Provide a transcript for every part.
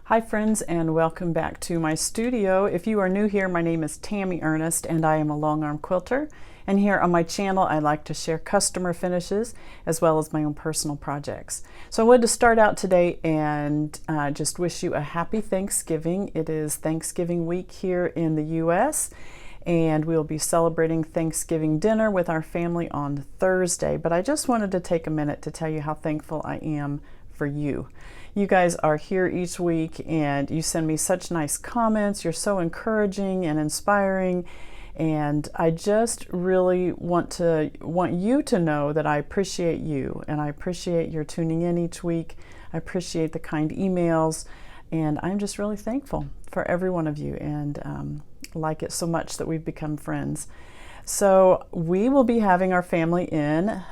Hi friends, and welcome back to my studio. If you are new here, my name is Tammy Ernest and I am a Longarm quilter. And here on my channel, I like to share customer finishes as well as my own personal projects. So I wanted to start out today and just wish you a happy Thanksgiving. It is Thanksgiving week here in the US, and we'll be celebrating Thanksgiving dinner with our family on Thursday. But I just wanted to take a minute to tell you how thankful I am for you. You guys are here each week and you send me such nice comments. You're so encouraging and inspiring, and I just really want you to know that I appreciate you, and I appreciate your tuning in each week. I appreciate the kind emails, and I'm just really thankful for every one of you, and like it so much that we've become friends. So we will be having our family in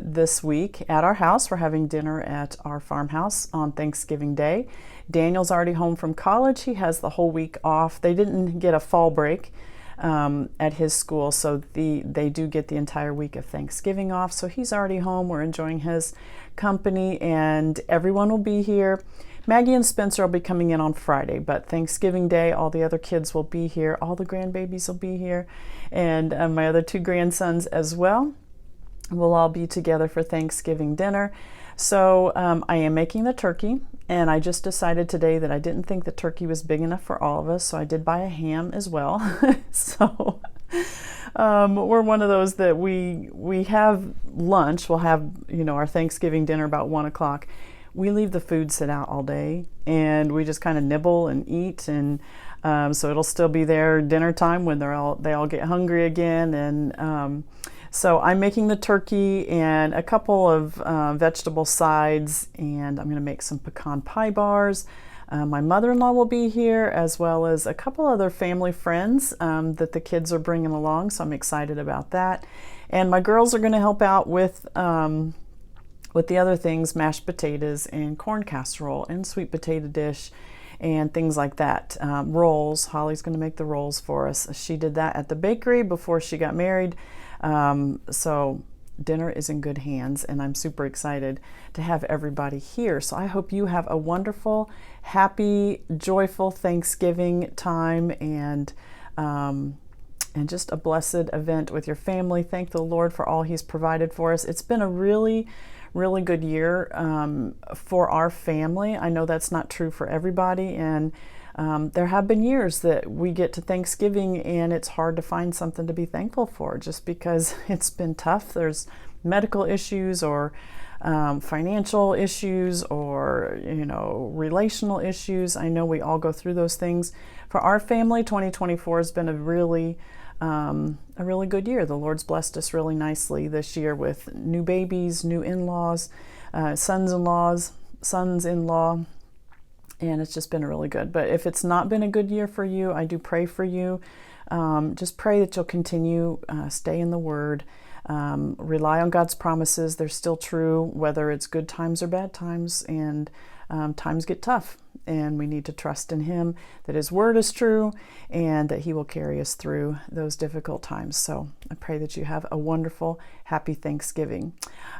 this week at our house. We're having dinner at our farmhouse on Thanksgiving Day. Daniel's already home from college. He has the whole week off. They didn't get a fall break at his school, so they do get the entire week of Thanksgiving off. So he's already home. We're enjoying his company, and everyone will be here. Maggie and Spencer will be coming in on Friday, but Thanksgiving Day, all the other kids will be here. All the grandbabies will be here, and my other two grandsons as well. We'll all be together for Thanksgiving dinner. So I am making the turkey, and I just decided today that I didn't think the turkey was big enough for all of us, so I did buy a ham as well. So we're one of those that we have lunch. We'll have, our Thanksgiving dinner about 1 o'clock. We leave the food sit out all day, and we just kind of nibble and eat, and so it'll still be there dinner time when they all get hungry again. And so I'm making the turkey and a couple of vegetable sides, and I'm going to make some pecan pie bars. My mother-in-law will be here, as well as a couple other family friends that the kids are bringing along, so I'm excited about that. And my girls are going to help out with the other things, mashed potatoes and corn casserole and sweet potato dish and things like that. Rolls. Holly's going to make the rolls for us. She did that at the bakery before she got married. So dinner is in good hands, and I'm super excited to have everybody here. So I hope you have a wonderful, happy, joyful Thanksgiving time, and just a blessed event with your family. Thank the Lord for all He's provided for us. It's been a really good year for our family. I know that's not true for everybody, and there have been years that we get to Thanksgiving and it's hard to find something to be thankful for, just because it's been tough. There's medical issues, or financial issues, or relational issues. I know we all go through those things. For our family, 2024 has been a really good year. The Lord's blessed us really nicely this year with new babies, new in-laws, sons-in-law, and it's just been really good. But if it's not been a good year for you, I do pray for you. Just pray that you'll continue, stay in the Word, rely on God's promises. They're still true, whether it's good times or bad times, and times get tough, and we need to trust in Him, that His Word is true, and that He will carry us through those difficult times. So I pray that you have a wonderful, happy Thanksgiving.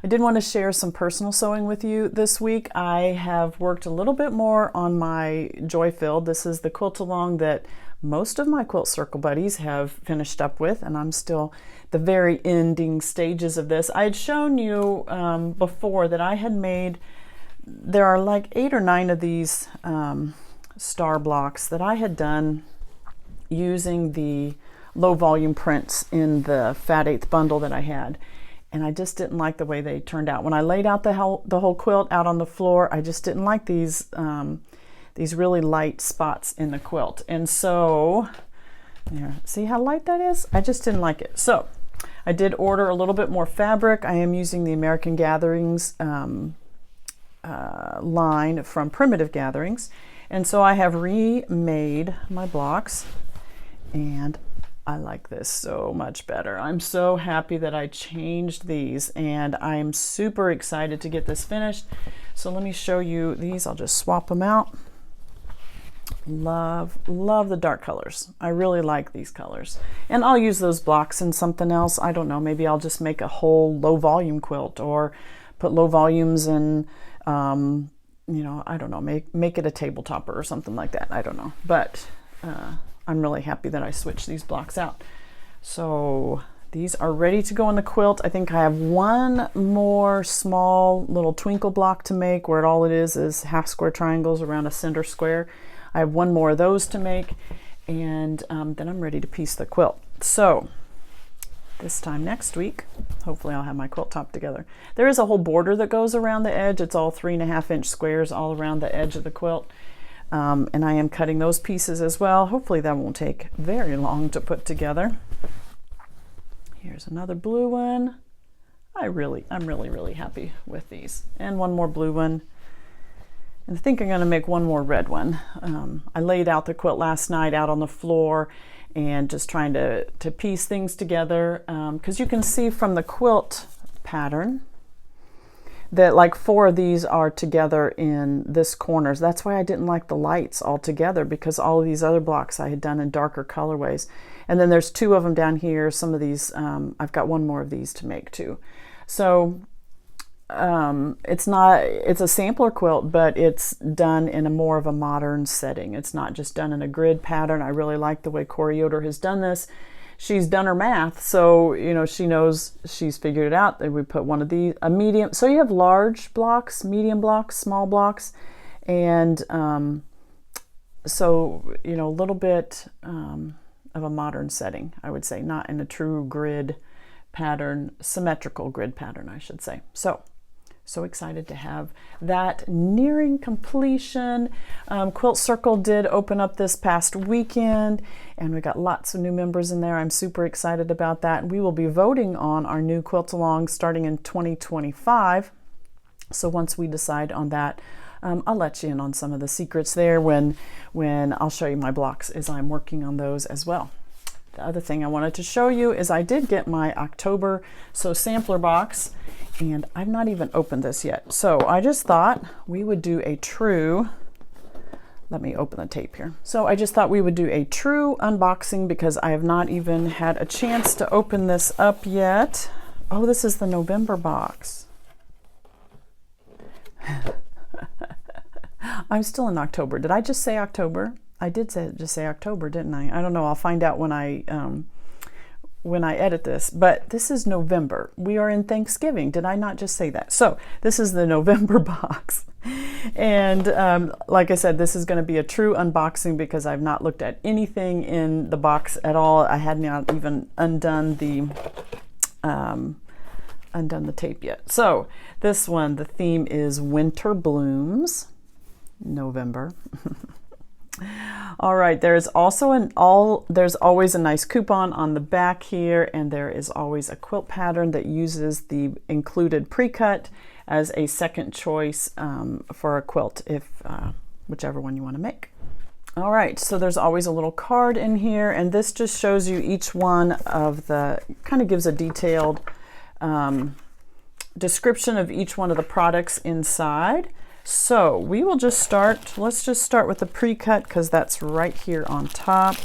I did want to share some personal sewing with you this week. I have worked a little bit more on my Joy Filled. This is the quilt along that most of my Quilt Circle buddies have finished up with, and I'm still the very ending stages of this. I had shown you before that I had made, there are like 8 or 9 of these star blocks that I had done using the low volume prints in the Fat 8th bundle that I had, and I just didn't like the way they turned out. When I laid out the whole quilt out on the floor, I just didn't like these really light spots in the quilt. And so, there, see how light that is? I just didn't like it. So I did order a little bit more fabric. I am using the American Gatherings line from Primitive Gatherings, and so I have remade my blocks, and I like this so much better. I'm so happy that I changed these, and I'm super excited to get this finished. So let me show you these. I'll just swap them out. Love the dark colors. I really like these colors, and I'll use those blocks in something else. I don't know, maybe I'll just make a whole low volume quilt, or put low volumes in you know, I don't know, make it a table topper or something like that. I don't know, but I'm really happy that I switched these blocks out. So these are ready to go in the quilt. I think I have one more small little twinkle block to make where all it is half square triangles around a center square. I have one more of those to make, and then I'm ready to piece the quilt. So this time next week, hopefully I'll have my quilt top together. There is a whole border that goes around the edge. It's all 3.5 inch squares all around the edge of the quilt. And I am cutting those pieces as well. Hopefully that won't take very long to put together. Here's another blue one. I'm really happy with these. And one more blue one. And I think I'm gonna make one more red one. I laid out the quilt last night out on the floor and just trying to piece things together, because you can see from the quilt pattern that like 4 of these are together in this corner. So that's why I didn't like the lights all together, because all of these other blocks I had done in darker colorways. And then there's 2 of them down here. Some of these, I've got one more of these to make too. So it's a sampler quilt, but it's done in a more of a modern setting. It's not just done in a grid pattern. I really like the way Corey Yoder has done this. She's done her math, so you know she knows, she's figured it out. That we put one of these, a medium. So you have large blocks, medium blocks, small blocks, and so you know a little bit of a modern setting, I would say, not in a true grid pattern, symmetrical grid pattern, I should say. So excited to have that nearing completion. Quilt Circle did open up this past weekend, and we got lots of new members in there. I'm super excited about that. We will be voting on our new quilt along starting in 2025. So once we decide on that, I'll let you in on some of the secrets there when I'll show you my blocks as I'm working on those as well. The other thing I wanted to show you is I did get my October sampler box, and I've not even opened this yet. So I just thought we would do a true, let me open the tape here. So I just thought we would do a true unboxing because I have not even had a chance to open this up yet. Oh, this is the November box. I'm still in October. Did I just say October? I did just say October, didn't I? I don't know. I'll find out when I edit this. But this is November. We are in Thanksgiving. Did I not just say that? So this is the November box. And like I said, this is going to be a true unboxing because I've not looked at anything in the box at all. I had not even undone the tape yet. So this one, the theme is Winter Blooms, November. All right, there's also there's always a nice coupon on the back here, and there is always a quilt pattern that uses the included pre-cut as a second choice for a quilt, if whichever one you want to make. All right, so there's always a little card in here, and this just shows you each one of the, kind of gives a detailed description of each one of the products inside. So we will just start, let's just start with the pre-cut because that's right here on top.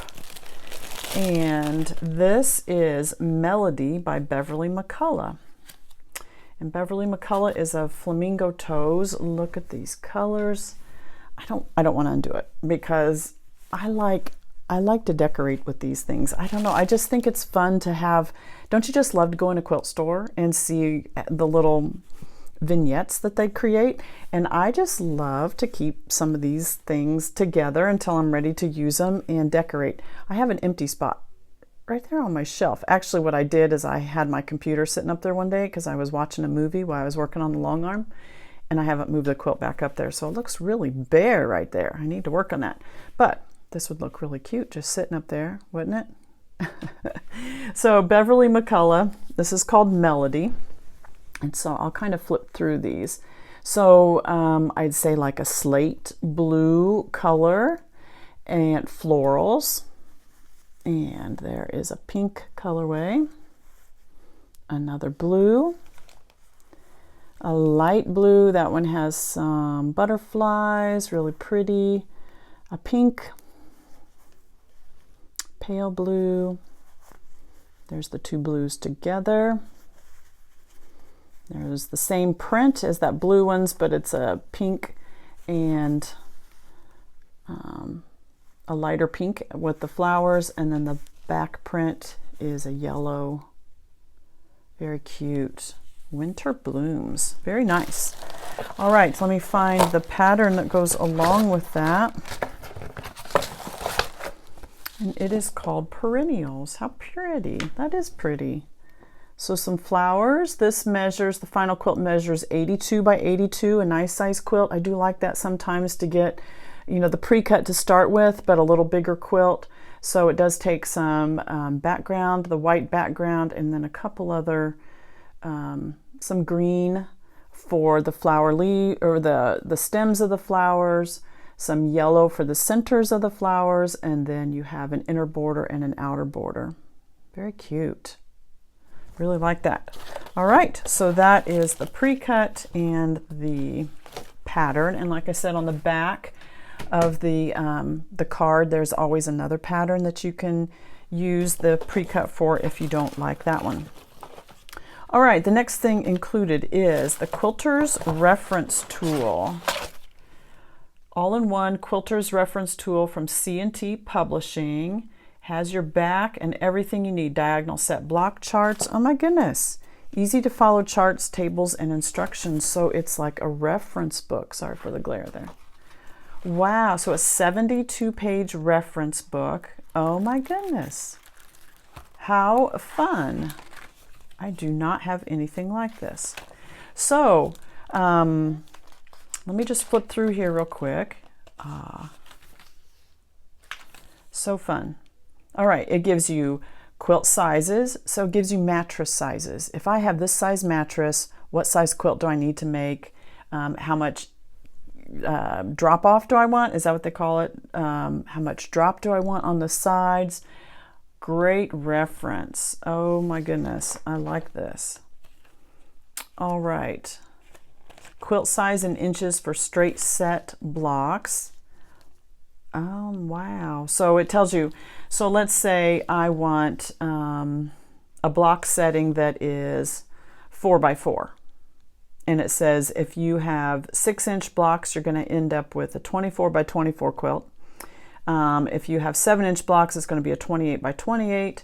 And this is Melody by Beverly McCullough. And Beverly McCullough is a flamingo toes. Look at these colors. I don't want to undo it because I like to decorate with these things. I don't know. I just think it's fun to have, don't you just love to go in a quilt store and see the little vignettes that they create? And I just love to keep some of these things together until I'm ready to use them and decorate. I have an empty spot right there on my shelf. Actually, what I did is I had my computer sitting up there one day because I was watching a movie while I was working on the Longarm, and I haven't moved the quilt back up there, so it looks really bare right there. I need to work on that. But this would look really cute just sitting up there, wouldn't it? So Beverly McCullough, this is called Melody. And so I'll kind of flip through these. So I'd say like a slate blue color and florals. And there is a pink colorway, another blue, a light blue. That one has some butterflies, really pretty. A pink, pale blue. There's the two blues together. There's the same print as that blue one's, but it's a pink and a lighter pink with the flowers, and then the back print is a yellow. Very cute. Winter blooms. Very nice. All right, so let me find the pattern that goes along with that. And it is called Perennials. How pretty. That is pretty. So some flowers. This measures, the final quilt measures 82 by 82, a nice size quilt. I do like that sometimes to get, you know, the pre-cut to start with, but a little bigger quilt. So it does take some background, the white background, and then a couple other, some green for the flower leaf, or the stems of the flowers, some yellow for the centers of the flowers, and then you have an inner border and an outer border. Very cute. Really like that. All right, so that is the pre-cut and the pattern. And like I said, on the back of the card, there's always another pattern that you can use the pre-cut for if you don't like that one. All right, the next thing included is the Quilters Reference Tool. All-in-one Quilters Reference Tool from C&T Publishing. Has your back and everything you need. Diagonal set block charts. Oh my goodness. Easy to follow charts, tables, and instructions. So it's like a reference book. Sorry for the glare there. Wow, so a 72-page reference book. Oh my goodness. How fun. I do not have anything like this. So, let me just flip through here real quick. So fun. All right, it gives you quilt sizes, so it gives you mattress sizes. If I have this size mattress, what size quilt do I need to make? How much drop off do I want? Is that what they call it? How much drop do I want on the sides? Great reference. Oh my goodness, I like this. All right. Quilt size in inches for straight set blocks. Wow. So it tells you, so let's say I want a block setting that is 4 by 4. And it says if you have 6-inch blocks, you're going to end up with a 24 by 24 quilt. If you have 7-inch blocks, it's going to be a 28 by 28.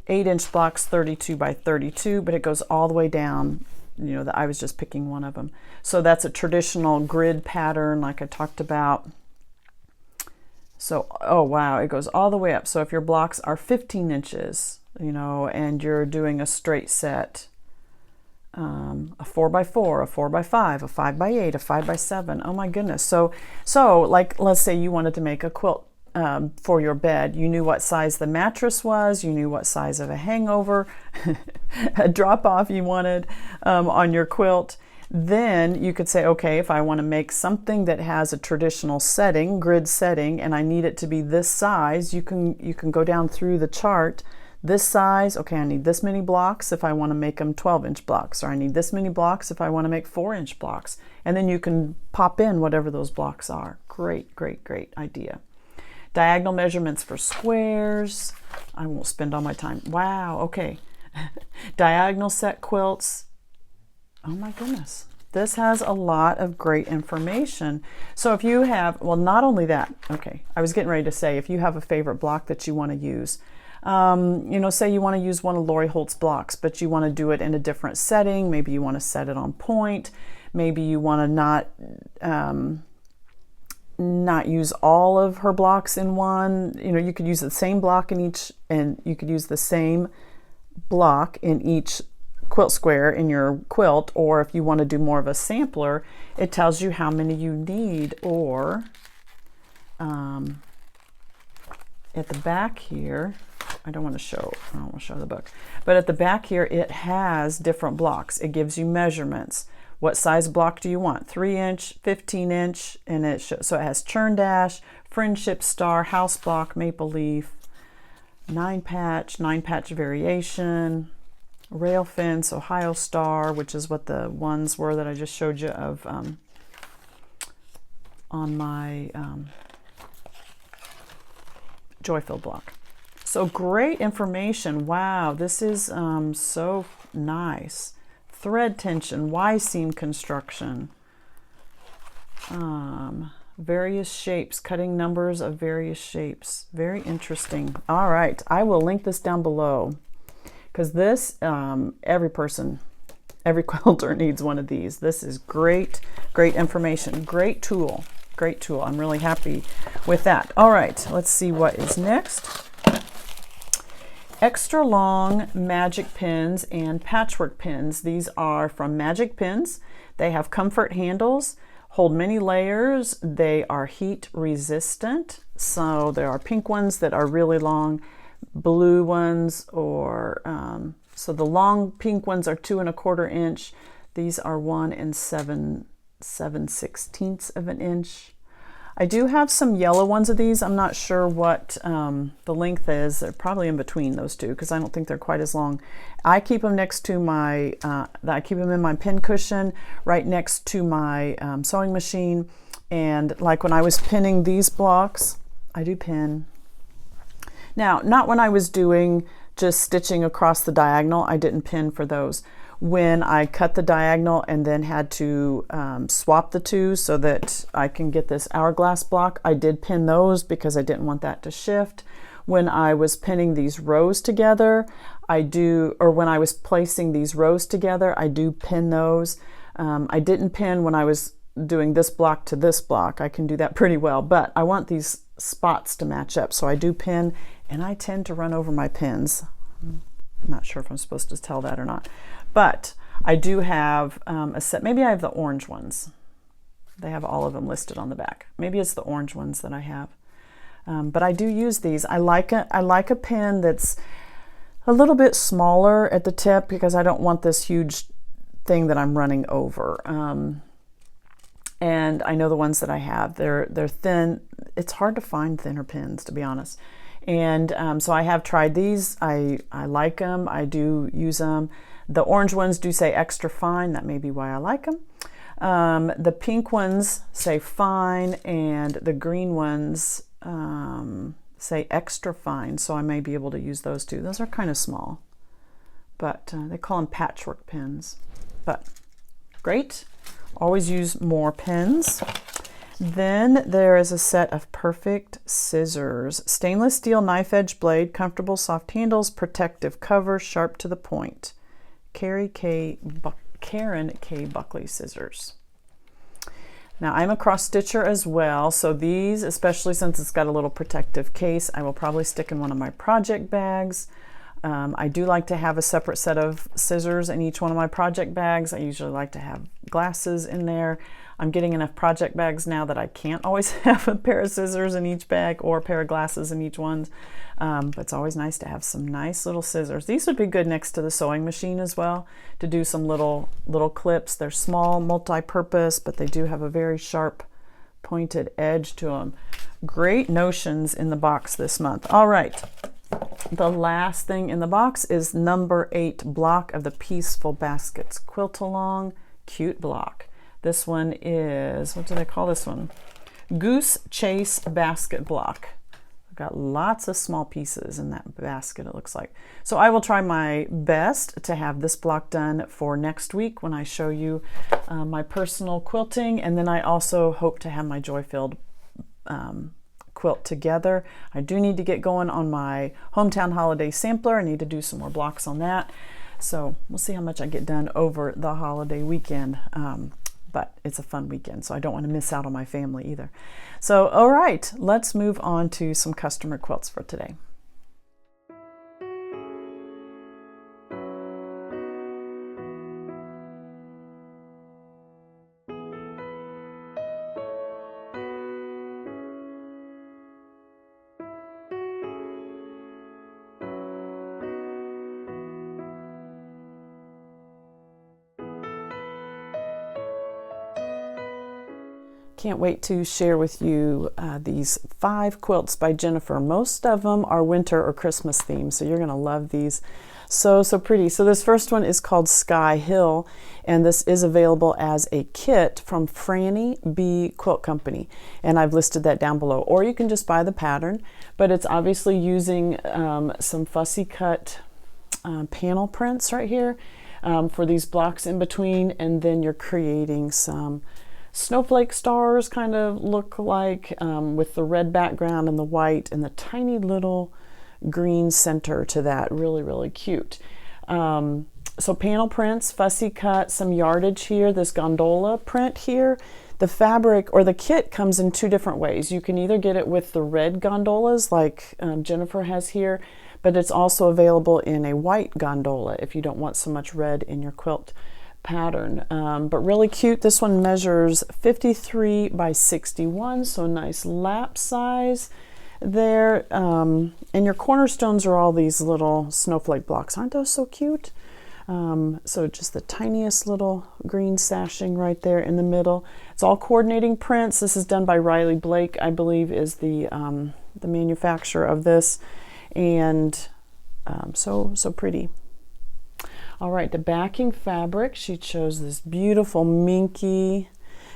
8-inch blocks, 32 by 32, but it goes all the way down. You know, I was just picking one of them. So that's a traditional grid pattern like I talked about. So, oh wow, it goes all the way up. So if your blocks are 15 inches, you know, and you're doing a straight set, a 4 by 4, a 4 by 5, a 5 by 8, a 5 by 7. Oh my goodness. So like, let's say you wanted to make a quilt for your bed. You knew what size the mattress was, you knew what size of a hangover, a drop off you wanted on your quilt. Then you could say, okay, if I want to make something that has a traditional setting, grid setting, and I need it to be this size, you can go down through the chart. This size, okay, I need this many blocks if I want to make them 12-inch blocks, or I need this many blocks if I want to make 4-inch blocks. And then you can pop in whatever those blocks are. Great, great, great idea. Diagonal measurements for squares. I won't spend all my time. Wow, okay. Diagonal set quilts. Oh my goodness. This has a lot of great information. So if you have, well, not only that, okay, I was getting ready to say, if you have a favorite block that you want to use, you know, say you want to use one of Lori Holt's blocks, but you want to do it in a different setting. Maybe you want to set it on point. Maybe you want to not use all of her blocks in one. You know, you could use the same block in each, and you could use the same block in each quilt square in your quilt. Or if you want to do more of a sampler, it tells you how many you need. Or at the back here, I don't want to show the book, but at the back here it has different blocks. It gives you measurements. What size block do you want? 3-inch, 15-inch, and so it has churn dash, friendship star, house block, maple leaf, 9-patch variation, rail fence, Ohio star, which is what the ones were that I just showed you of on my Joy-Filled block. So great information. Wow, this is so nice. Thread tension, Y-seam construction. Various shapes, cutting numbers of various shapes. Very interesting. All right, I will link this down below because this, every quilter needs one of these. This is great, great information. Great tool, great tool. I'm really happy with that. All right, let's see what is next. Extra long magic pins and patchwork pins. These are from Magic Pins. They have comfort handles, hold many layers. They are heat resistant. So there are pink ones that are really long, blue ones, or so the long pink ones are 2 1/4 inch. These are 1 7/16 of an inch. I do have some yellow ones of these. I'm not sure what the length is. They're probably in between those two because I don't think they're quite as long. I keep them next to my, I keep them in my pin cushion right next to my sewing machine. And like when I was pinning these blocks, I do pin. Now, not when I was doing just stitching across the diagonal. I didn't pin for those. When I cut the diagonal and then had to swap the two so that I can get this hourglass block, I did pin those because I didn't want that to shift. When I was pinning these rows together, when I was placing these rows together, I do pin those. I didn't pin when I was doing this block to this block. I can do that pretty well, but I want these spots to match up, so I do pin, and I tend to run over my pins. I'm not sure if I'm supposed to tell that or not. But I do have a set. Maybe I have the orange ones. They have all of them listed on the back. Maybe it's the orange ones that I have. But I do use these. I like a pin that's a little bit smaller at the tip because I don't want this huge thing that I'm running over. And I know the ones that I have, they're thin. It's hard to find thinner pins, to be honest. And so I have tried these. I like them. I do use them. The orange ones do say extra fine. That may be why I like them. The pink ones say fine, and the green ones say extra fine. So I may be able to use those too. Those are kind of small, but they call them patchwork pins. But great. Always use more pins. Then there is a set of perfect scissors. Stainless steel knife edge blade, comfortable soft handles, protective cover, sharp to the point. Karen K. Buckley scissors. Now I'm a cross stitcher as well, so these, especially since it's got a little protective case, I will probably stick in one of my project bags. I do like to have a separate set of scissors in each one of my project bags. I usually like to have glasses in there. I'm getting enough project bags now that I can't always have a pair of scissors in each bag or a pair of glasses in each one. But it's always nice to have some nice little scissors. These would be good next to the sewing machine as well to do some little clips. They're small, multi-purpose, but they do have a very sharp pointed edge to them. Great notions in the box this month. All right. The last thing in the box is number 8 block of the Pieceful Baskets Quilt Along Cute block. This one is, what do they call this one? Goose Chase Basket Block. I've got lots of small pieces in that basket, it looks like. So I will try my best to have this block done for next week when I show you my personal quilting, and then I also hope to have my Joy-Filled quilt together. I do need to get going on my Hometown Holiday Sampler. I need to do some more blocks on that. So we'll see how much I get done over the holiday weekend. But it's a fun weekend, so I don't want to miss out on my family either. So, all right, let's move on to some customer quilts for today. Can't wait to share with you these 5 quilts by Jennifer. Most of them are winter or Christmas themed, so you're going to love these. So pretty. So this first one is called Sky Hill, and this is available as a kit from Franny B Quilt Company, and I've listed that down below. Or you can just buy the pattern, but it's obviously using some fussy cut panel prints right here for these blocks in between, and then you're creating some snowflake stars kind of look like, with the red background and the white and the tiny little green center to that. Really, really cute. So panel prints, fussy cut, some yardage here, this gondola print here. The fabric or the kit comes in two different ways. You can either get it with the red gondolas like Jennifer has here, but it's also available in a white gondola if you don't want so much red in your quilt pattern. But really cute. This one measures 53 by 61, so nice lap size there. And your cornerstones are all these little snowflake blocks. Aren't those so cute? So just the tiniest little green sashing right there in the middle. It's all coordinating prints. This is done by Riley Blake, I believe, is the manufacturer of this, and so pretty. All right, the backing fabric. She chose this beautiful minky.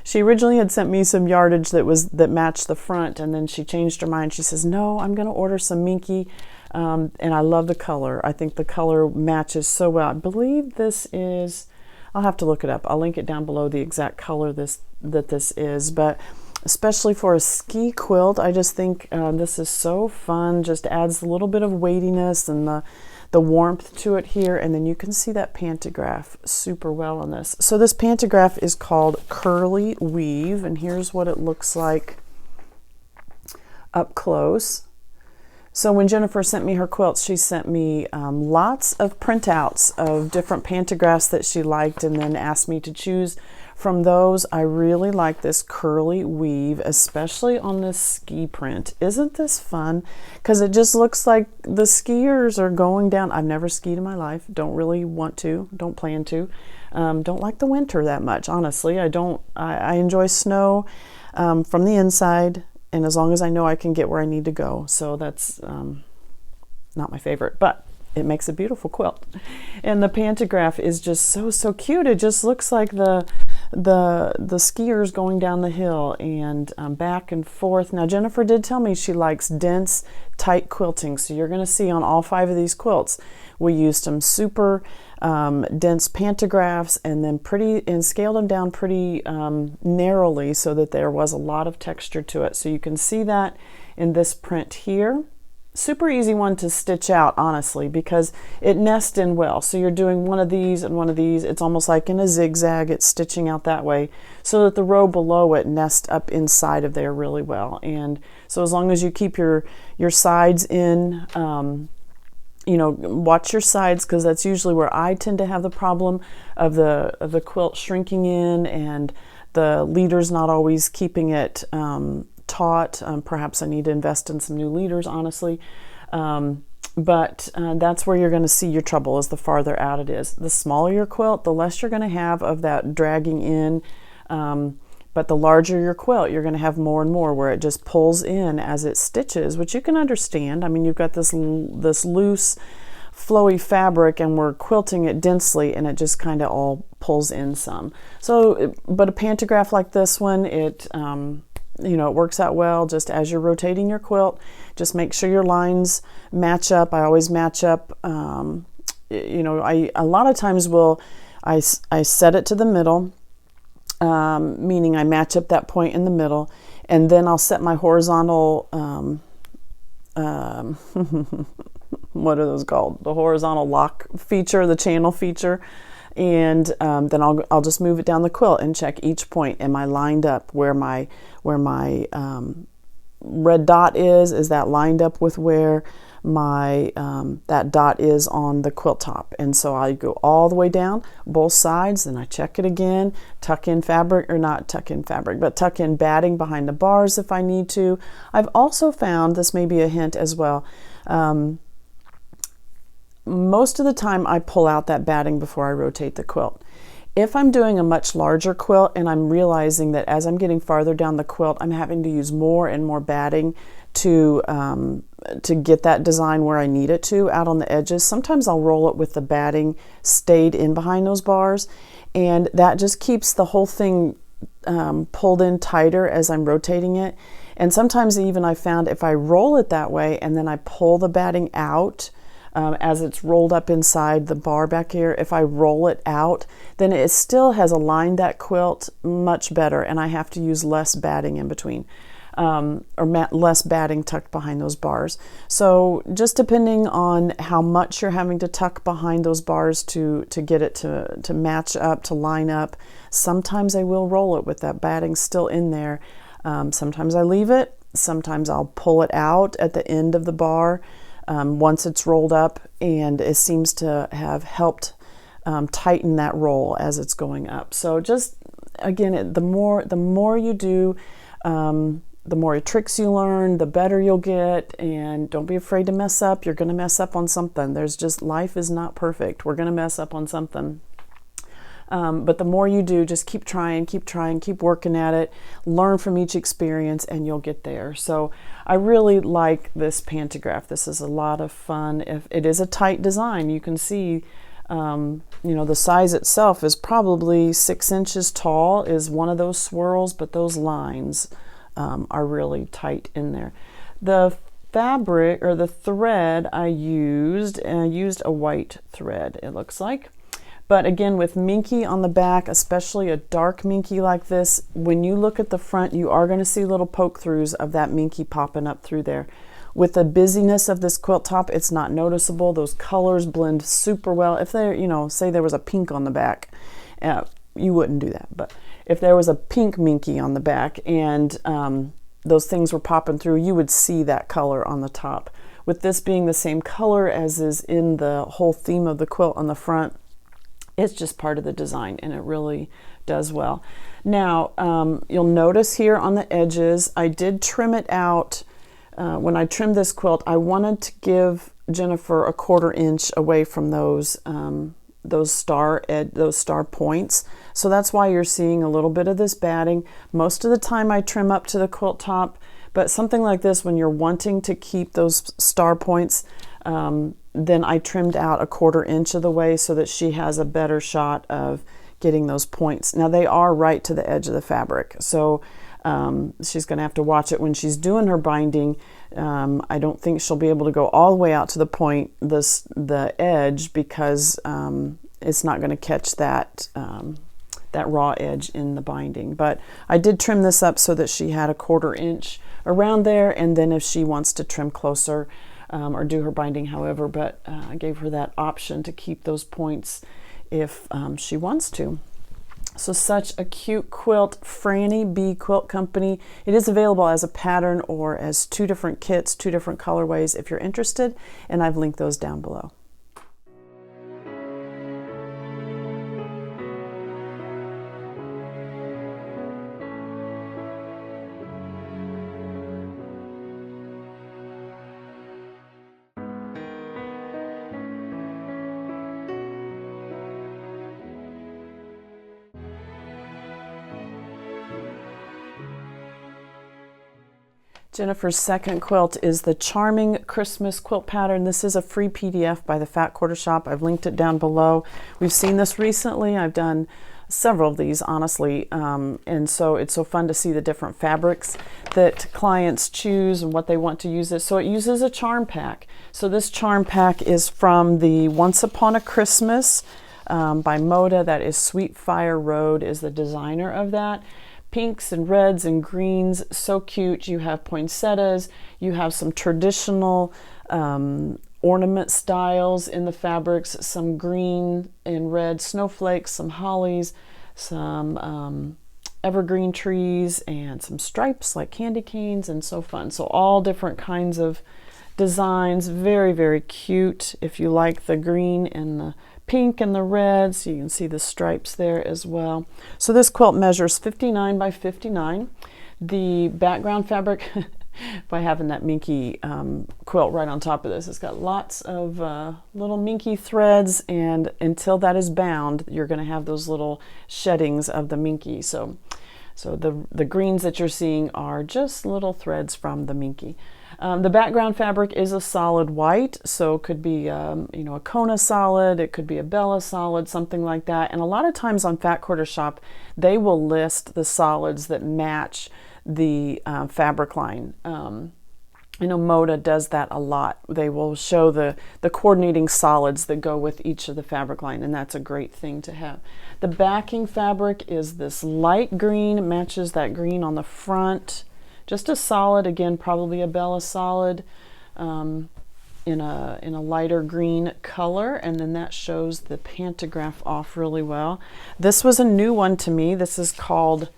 She originally had sent me some yardage that matched the front, and then she changed her mind. She says, "No, I'm going to order some minky." And I love the color. I think the color matches so well. I believe this is, I'll have to look it up. I'll link it down below the exact color that this is. But especially for a ski quilt, I just think this is so fun. Just adds a little bit of weightiness and the warmth to it here. And then you can see that pantograph super well on this. So this pantograph is called Curly Weave. And here's what it looks like up close. So when Jennifer sent me her quilts, she sent me lots of printouts of different pantographs that she liked, and then asked me to choose from those. I really like this Curly Weave, especially on this ski print. Isn't this fun? Because it just looks like the skiers are going down. I've never skied in my life. Don't really want to. Don't plan to. Don't like the winter that much, honestly. I enjoy snow from the inside. And as long as I know I can get where I need to go. So that's not my favorite, but it makes a beautiful quilt. And the pantograph is just so cute. It just looks like the skiers going down the hill and back and forth. Now Jennifer did tell me she likes dense, tight quilting. So you're going to see on all 5 of these quilts, we used some super dense pantographs and then scaled them down pretty narrowly so that there was a lot of texture to it. So you can see that in this print here. Super easy one to stitch out, honestly, because it nests in well. So you're doing one of these and one of these. It's almost like in a zigzag. It's stitching out that way so that the row below it nests up inside of there really well. And so as long as you keep your sides in, you know, watch your sides, because that's usually where I tend to have the problem of the quilt shrinking in and the leaders not always keeping it taut. Perhaps I need to invest in some new leaders, honestly. But that's where you're going to see your trouble, is the farther out it is. The smaller your quilt, the less you're going to have of that dragging in. But the larger your quilt, you're going to have more and more where it just pulls in as it stitches, which you can understand. I mean, you've got this loose, flowy fabric, and we're quilting it densely, and it just kind of all pulls in some. So, but a pantograph like this one, it you know, it works out well just as you're rotating your quilt. Just make sure your lines match up. I always match up. You know, a lot of times I set it to the middle. Meaning I match up that point in the middle, and then I'll set my horizontal, what are those called? The horizontal lock feature, the channel feature, and then I'll just move it down the quilt and check each point. Am I lined up where my red dot is that lined up with where my that dot is on the quilt top? And so I go all the way down both sides, and I check it again, tuck in fabric, or not tuck in fabric, but tuck in batting behind the bars if I need to. I've also found, this may be a hint as well, most of the time I pull out that batting before I rotate the quilt. If I'm doing a much larger quilt and I'm realizing that as I'm getting farther down the quilt, I'm having to use more and more batting to get that design where I need it to out on the edges, sometimes I'll roll it with the batting stayed in behind those bars, and that just keeps the whole thing pulled in tighter as I'm rotating it. And sometimes even I found if I roll it that way and then I pull the batting out as it's rolled up inside the bar back here. If I roll it out, then it still has aligned that quilt much better, and I have to use less batting in between, less batting tucked behind those bars. So just depending on how much you're having to tuck behind those bars to get it to match up, to line up, sometimes I will roll it with that batting still in there. Sometimes I leave it, sometimes I'll pull it out at the end of the bar once it's rolled up, and it seems to have helped tighten that roll as it's going up. So just again, the more you do, the more tricks you learn, the better you'll get, and don't be afraid to mess up. You're going to mess up on something. Life is not perfect. We're going to mess up on something. But the more you do, just keep trying, keep working at it, learn from each experience, and you'll get there. So I really like this pantograph. This is a lot of fun. If it is a tight design, you can see, the size itself is probably 6 inches tall is one of those swirls, but those lines are really tight in there. The fabric or the thread I used a white thread, it looks like. But again, with minky on the back, especially a dark minky like this, when you look at the front, you are going to see little poke throughs of that minky popping up through there. With the busyness of this quilt top, it's not noticeable. Those colors blend super well. If there, say there was a pink on the back, you wouldn't do that. But if there was a pink minky on the back and those things were popping through, you would see that color on the top. With this being the same color as is in the whole theme of the quilt on the front, it's just part of the design, and it really does well. Now, you'll notice here on the edges, I did trim it out. When I trimmed this quilt, I wanted to give Jennifer a 1/4 inch away from those star points. So that's why you're seeing a little bit of this batting. Most of the time I trim up to the quilt top, but something like this, when you're wanting to keep those star points, then I trimmed out a 1/4 inch of the way so that she has a better shot of getting those points. Now they are right to the edge of the fabric, so she's going to have to watch it when she's doing her binding. I don't think she'll be able to go all the way out to the point, the edge, because it's not going to catch that raw edge in the binding. But I did trim this up so that she had a 1/4 inch around there, and then if she wants to trim closer or do her binding however, but I gave her that option to keep those points if she wants to. So such a cute quilt, Franny B Quilt Company. It is available as a pattern or as 2 different kits, 2 different colorways if you're interested, and I've linked those down below. Jennifer's second quilt is the Charming Christmas Quilt Pattern. This is a free PDF by the Fat Quarter Shop. I've linked it down below. We've seen this recently. I've done several of these, honestly, and so it's so fun to see the different fabrics that clients choose and what they want to use it. So it uses a charm pack. So this charm pack is from the Once Upon a Christmas by Moda. That is Sweet Fire Road is the designer of that. Pinks and reds and greens, so cute. You have poinsettias, you have some traditional ornament styles in the fabrics, some green and red snowflakes, some hollies, some evergreen trees, and some stripes like candy canes, and so fun. So all different kinds of designs, very, very cute. If you like the green and the pink and the red, so you can see the stripes there as well. So this quilt measures 59 by 59. The background fabric, by having that minky quilt right on top of this, it's got lots of little minky threads, and until that is bound, you're going to have those little sheddings of the minky. So the greens that you're seeing are just little threads from the minky. The background fabric is a solid white, so it could be a Kona solid, it could be a Bella solid, something like that. And a lot of times on Fat Quarter Shop, they will list the solids that match the fabric line. I know Moda does that a lot. They will show the coordinating solids that go with each of the fabric line, and that's a great thing to have. The backing fabric is this light green. It matches that green on the front. Just a solid, again, probably a Bella solid in a lighter green color, and then that shows the pantograph off really well. This was a new one to me. This is called,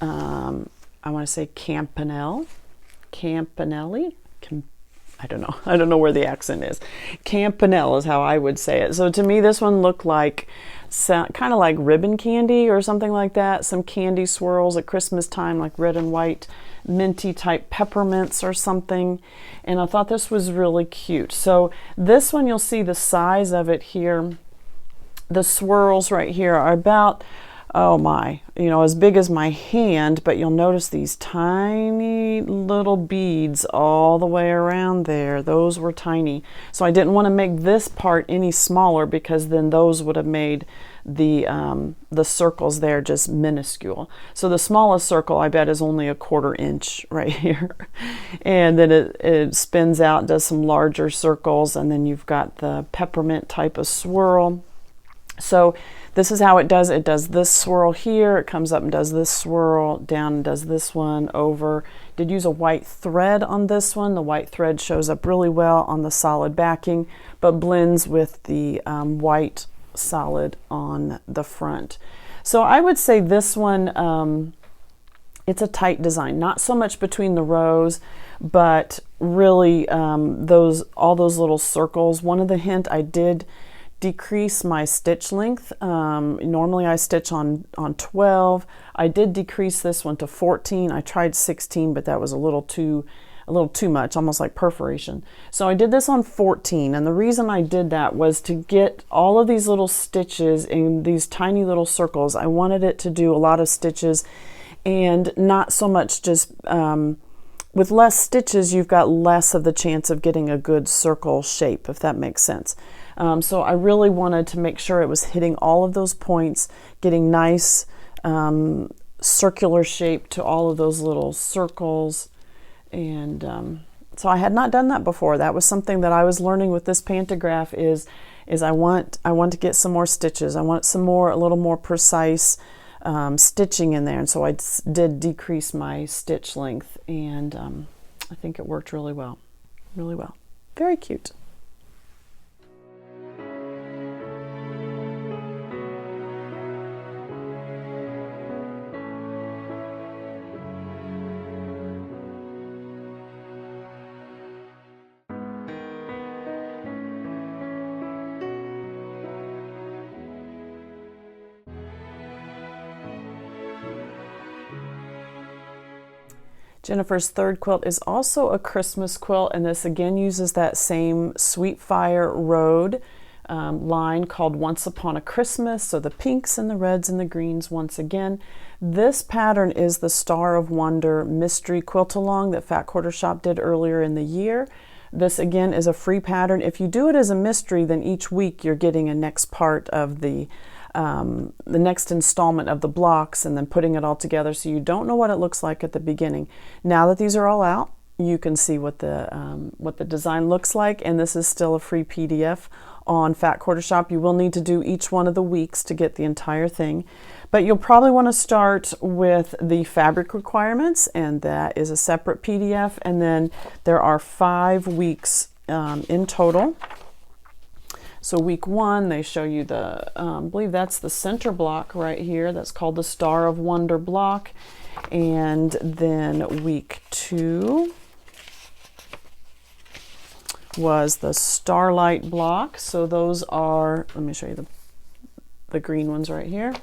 I want to say Campanelli. I don't know. I don't know where the accent is. Campanelle is how I would say it. So to me, this one looked like kind of like ribbon candy or something like that. Some candy swirls at Christmas time, like red and white, minty type peppermints or something. And I thought this was really cute. So this one, you'll see the size of it here. The swirls right here are about, oh my, as big as my hand, but you'll notice these tiny little beads all the way around there. Those were tiny. So I didn't want to make this part any smaller, because then those would have made the circles there just minuscule. So the smallest circle, I bet, is only a 1/4 inch right here. And then it spins out, does some larger circles, and then you've got the peppermint type of swirl. So this is how it does. It does this swirl here, it comes up and does this swirl, down and does this one, over. Did use a white thread on this one. The white thread shows up really well on the solid backing, but blends with the white solid on the front. So I would say this one, it's a tight design, not so much between the rows, but really all those little circles. One of the hint, I did decrease my stitch length. Normally I stitch on 12. I did decrease this one to 14. I tried 16, but that was a little too much, almost like perforation. So I did this on 14, and the reason I did that was to get all of these little stitches in these tiny little circles. I wanted it to do a lot of stitches and not so much just with less stitches, you've got less of the chance of getting a good circle shape, if that makes sense. So I really wanted to make sure it was hitting all of those points, getting nice circular shape to all of those little circles. And so I had not done that before. That was something that I was learning with this pantograph is I want to get some more stitches. I want some more, a little more precise stitching in there. And so I did decrease my stitch length, and I think it worked really well. Really well. Very cute. Jennifer's third quilt is also a Christmas quilt, and this again uses that same Sweet Fire Road line called Once Upon a Christmas. So the pinks and the reds and the greens once again. This pattern is the Star of Wonder Mystery Quilt Along that Fat Quarter Shop did earlier in the year. This again is a free pattern. If you do it as a mystery, then each week you're getting a next part of the next installment of the blocks and then putting it all together, so you don't know what it looks like at the beginning. Now that these are all out, you can see what the design looks like, and this is still a free PDF on Fat Quarter Shop. You will need to do each one of the weeks to get the entire thing, but you'll probably want to start with the fabric requirements, and that is a separate PDF, and then there are 5 weeks in total. So week 1, they show you the, I believe that's the center block right here. That's called the Star of Wonder block. And then week 2 was the Starlight block. So those are, let me show you the green ones right here.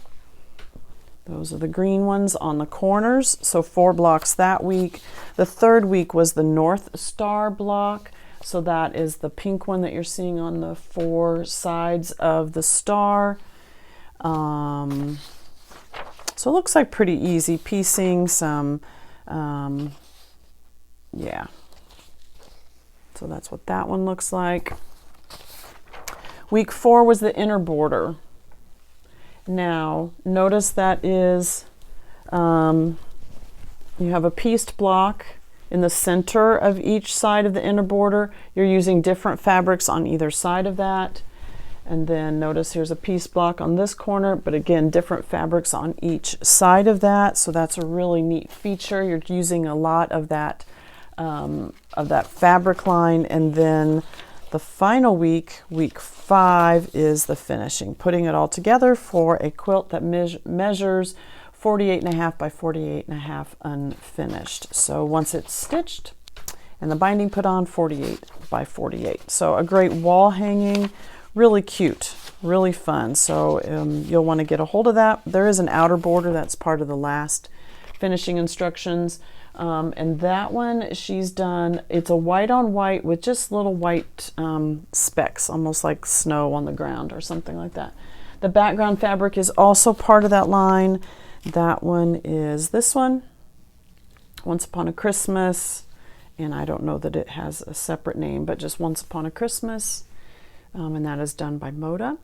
Those are the green ones on the corners. So 4 blocks that week. The 3rd week was the North Star block. So that is the pink one that you're seeing on the 4 sides of the star. So it looks like pretty easy piecing, some, yeah. So that's what that one looks like. Week 4 was the inner border. Now, notice that is, you have a pieced block. in the center of each side of the inner border. You're using different fabrics on either side of that. And then notice here's a piece block on this corner, but again, different fabrics on each side of that. So that's a really neat feature. You're using a lot of that fabric line. And then the final week, week 5, is the finishing, putting it all together for a quilt that measures 48.5 by 48.5 unfinished. So once it's stitched and the binding put on, 48 by 48. So a great wall hanging. Really cute, really fun. So you'll want to get a hold of that. There is an outer border that's part of the last finishing instructions. And that one she's done, it's a white on white with just little white specks, almost like snow on the ground or something like that. The background fabric is also part of that line. That one is this one, Once Upon a Christmas. And I don't know that it has a separate name, but just Once Upon a Christmas. And that is done by Moda.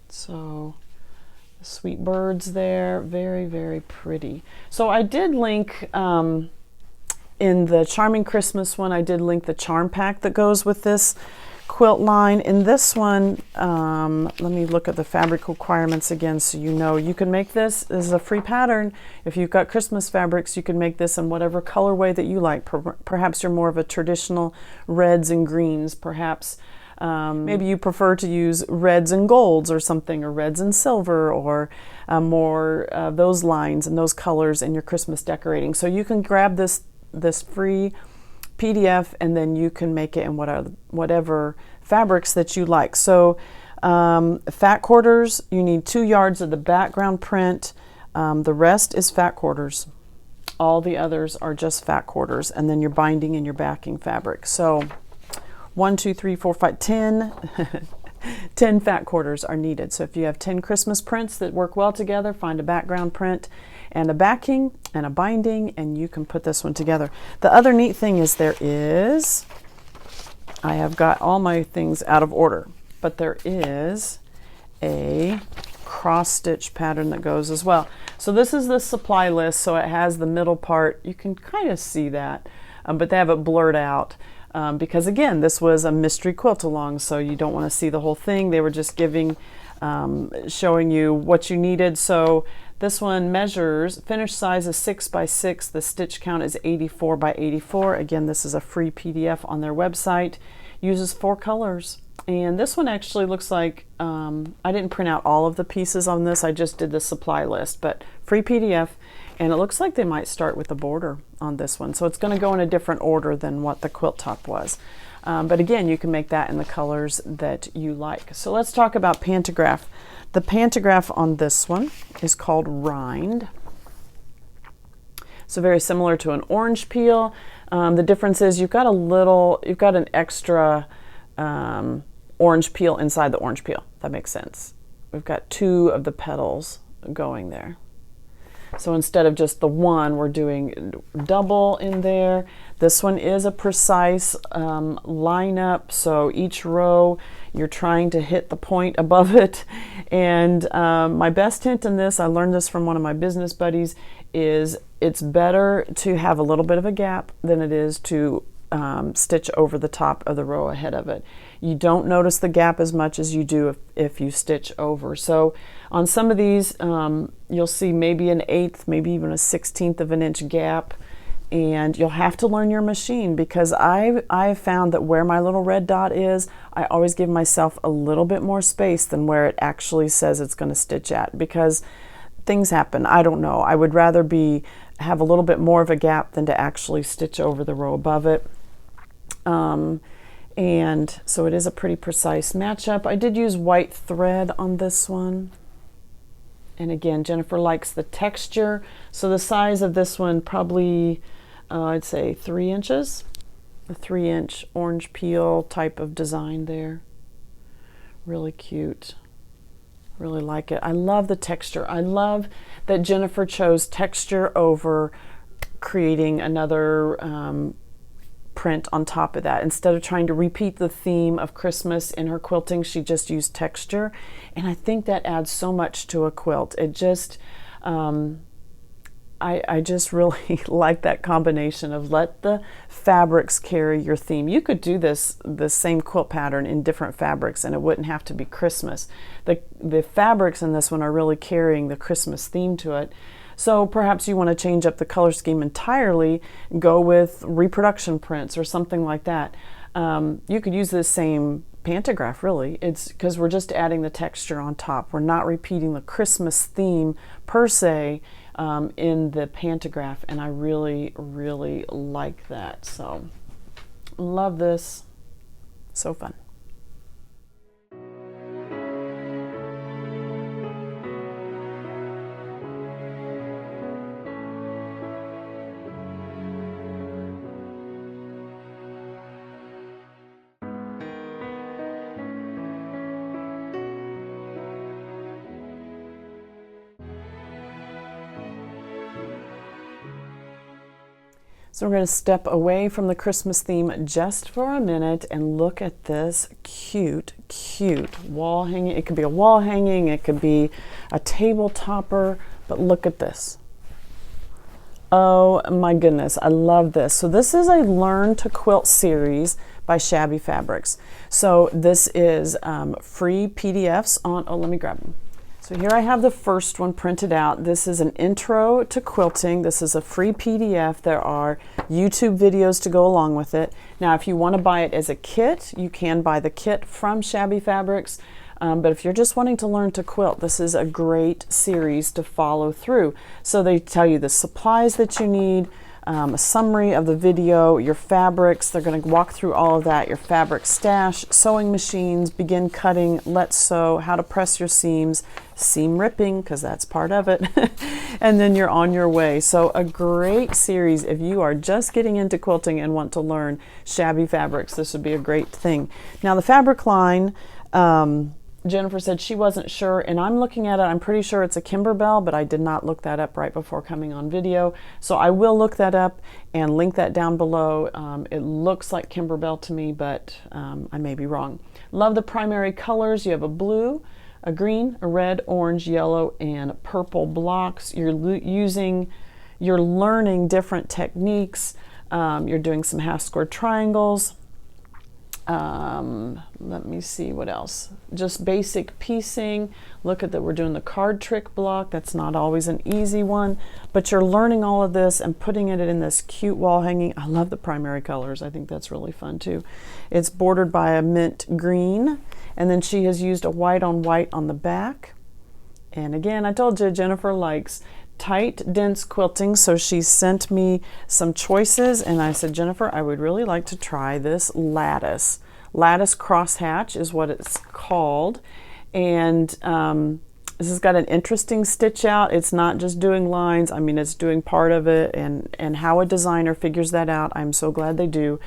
So the sweet birds there, very, very pretty. So I did link, in the Charming Christmas one, I did link the charm pack that goes with this quilt line. In this one, let me look at the fabric requirements again so you know. You can make this as a free pattern. If you've got Christmas fabrics, you can make this in whatever colorway that you like. Perhaps you're more of a traditional reds and greens, perhaps. Maybe you prefer to use reds and golds or something, or reds and silver, or more those lines and those colors in your Christmas decorating. So you can grab this free PDF and then you can make it in whatever fabrics that you like. So fat quarters, you need 2 yards of the background print. The rest is fat quarters. All the others are just fat quarters, and then your binding and your backing fabric. So 1, 2, 3, 4, 5, 10, 10 fat quarters are needed. So if you have 10 Christmas prints that work well together, find a background print and a backing and a binding, and you can put this one together. The other neat thing is I have got all my things out of order, but there is a cross stitch pattern that goes as well. So this is the supply list, so it has the middle part. You can kind of see that, but they have it blurred out. Because again, this was a mystery quilt along, so you don't want to see the whole thing. They were just showing you what you needed. So this one measures, finished size is 6 by 6. The stitch count is 84 by 84. Again, this is a free PDF on their website. Uses 4 colors. And this one actually looks like, I didn't print out all of the pieces on this. I just did the supply list, but free PDF. And it looks like they might start with the border on this one. So it's going to go in a different order than what the quilt top was. But again, you can make that in the colors that you like. So let's talk about Pantograph. The Pantograph on this one is called Rind. So very similar to an orange peel. The difference is you've got an extra orange peel inside the orange peel. That makes sense. We've got 2 of the petals going there. So instead of just the one, we're doing double in there. This one is a precise lineup, so each row you're trying to hit the point above it. And my best hint in this, I learned this from one of my business buddies, is it's better to have a little bit of a gap than it is to stitch over the top of the row ahead of it. You don't notice the gap as much as you do if you stitch over. So on some of these, you'll see maybe an 1/8, maybe even a 1/16 of an inch gap, and you'll have to learn your machine, because I've found that where my little red dot is, I always give myself a little bit more space than where it actually says it's going to stitch at, because things happen. I don't know. I would rather have a little bit more of a gap than to actually stitch over the row above it. And so it is a pretty precise matchup. I did use white thread on this one. And again, Jennifer likes the texture. So the size of this one, probably, I'd say 3 inches. A 3-inch orange peel type of design there. Really cute. Really like it. I love the texture. I love that Jennifer chose texture over creating another print on top of that. Instead of trying to repeat the theme of Christmas in her quilting, she just used texture, and I think that adds so much to a quilt. It just I I just really like that combination of let the fabrics carry your theme. You could do the same quilt pattern in different fabrics and it wouldn't have to be Christmas. The fabrics in this one are really carrying the Christmas theme to it. So perhaps you want to change up the color scheme entirely, go with reproduction prints or something like that. You could use this same pantograph, really. It's because we're just adding the texture on top. We're not repeating the Christmas theme per se in the pantograph, and I really, really like that. So love this. So fun. So we're going to step away from the Christmas theme just for a minute and look at this cute, cute wall hanging. It could be a wall hanging, it could be a table topper, but look at this. Oh my goodness, I love this. So this is a Learn to Quilt series by Shabby Fabrics. So this is free PDFs on, oh, let me grab them. So here I have the first one printed out. This is an intro to quilting. This is a free PDF. There are YouTube videos to go along with it. Now, if you want to buy it as a kit, you can buy the kit from Shabby Fabrics. But if you're just wanting to learn to quilt, this is a great series to follow through. So they tell you the supplies that you need, a summary of the video, your fabrics. They're going to walk through all of that, your fabric stash, sewing machines, begin cutting, let's sew, how to press your seams, seam ripping, because that's part of it, and then you're on your way. So a great series if you are just getting into quilting and want to learn Shabby Fabrics. This would be a great thing. Now the fabric line, Jennifer said she wasn't sure, and I'm looking at it. I'm pretty sure it's a Kimberbell, but I did not look that up right before coming on video. So I will look that up and link that down below. It looks like Kimberbell to me, but I may be wrong. Love the primary colors. You have a blue, a green, a red, orange, yellow, and purple blocks. You're learning different techniques. You're doing some half square triangles. Let me see what else. Just basic piecing. Look at that, we're doing the card trick block. That's not always an easy one, but you're learning all of this and putting it in this cute wall hanging. I love the primary colors. I think that's really fun too. It's bordered by a mint green, and then she has used a white on white on the back. And again, I told you Jennifer likes tight, dense quilting, so she sent me some choices, and I said, Jennifer, I would really like to try this lattice. Lattice crosshatch is what it's called, and this has got an interesting stitch out. It's not just doing lines. I mean, it's doing part of it, and how a designer figures that out, I'm so glad they do.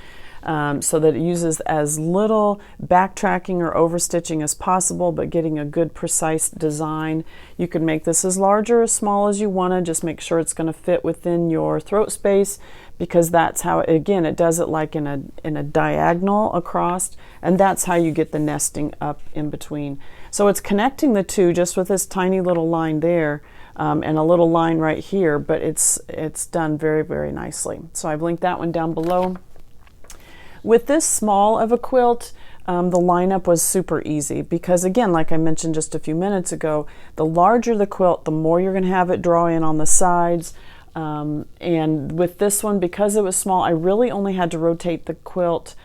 So that it uses as little backtracking or overstitching as possible, but getting a good precise design. You can make this as large or as small as you want to. Just make sure it's going to fit within your throat space, because that's how, again, it does it like in a diagonal across, and that's how you get the nesting up in between. So it's connecting the two just with this tiny little line there, and a little line right here, but it's done very, very nicely. So I've linked that one down below. With this small of a quilt, the lineup was super easy because, again, like I mentioned just a few minutes ago, the larger the quilt, the more you're going to have it draw in on the sides. And with this one, because it was small, I really only had to rotate the quilt,